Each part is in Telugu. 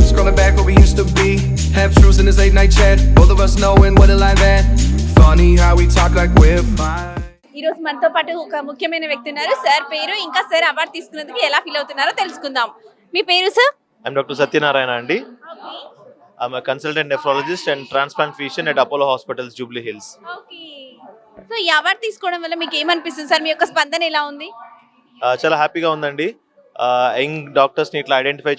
scrolling back where we used to be. Half truths in this late night chat, both of us knowing what a life at. Funny how we talk like we're fine. ఈ రోజు మనతో పాటు ఒక ముఖ్యమైన వ్యక్తి ఉన్నారు. సార్ పేరు, ఇంకా సార్ అవార్డు తీసుకున్నందుకు ఎలా ఫీల్ అవుతున్నారో తెలుసుకుందాం. మీ పేరు sir? I'm Dr. Satyanarayana Andi. I'm a consultant nephrologist and transplant physician at Apollo Hospitals, Jubilee Hills. Okay. So ఈ అవార్డు తీసుకోవడం వల్ల మీకు ఏమనిపిస్తుంది సార్? మీ యొక్క స్పందన ఎలా ఉంది? చాలా హ్యాపీగా ఉందండి. యంగ్ డాక్టర్స్ని ఇట్లా ఐడెంటిఫై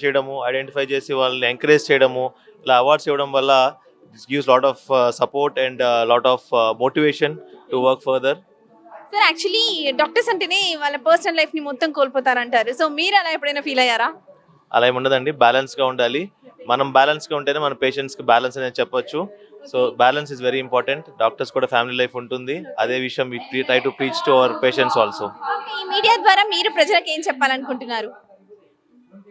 చేసి వాళ్ళని ఎంకరేజ్ చేయడము, ఇలా అవార్డ్స్ ఇవ్వడం వల్ల gives lot of support and lot of motivation to work further. Sir actually doctors అంటేనే వాళ్ళ పర్సనల్ లైఫ్ని మొత్తం కోల్పోతారంటారు. సో మీరు అలా ఎప్పుడైనా ఫీల్ అయ్యారా? అలా ఏమి ఉండదండి, బ్యాలెన్స్గా ఉండాలి. మనం బ్యాలెన్స్గా ఉంటేనే మన పేషెంట్స్కి బ్యాలెన్స్ అనేది చెప్పొచ్చు. So balance is very important. Doctors కూడా ఫ్యామిలీ లైఫ్ ఉంటుంది. అదే విషయం we try to preach to our patients also. Okay. ఈ మీడియా ద్వారా మీరు ప్రజలకు ఏం చెప్పాలనుకుంటున్నారు?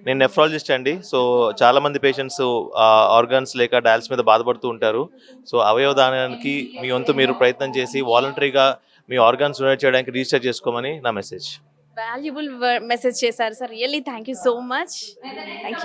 నేను నెఫ్రాలజిస్ట్ అండి. సో చాలా మంది పేషెంట్స్ ఆర్గన్స్ లేక డయాల్స్ మీద బాధపడుతూ ఉంటారు. సో అవయవ దానానికి మీ వంతు మీరు ప్రయత్నం చేసి వాలంటరీగా మీ ఆర్గన్స్ డొనేట్ చేయడానికి రిజిస్టర్ చేసుకోమని నా మెసేజ్. వాల్యుబుల్ మెసేజ్ చేశారు sir. Really thank you so much. Thank you.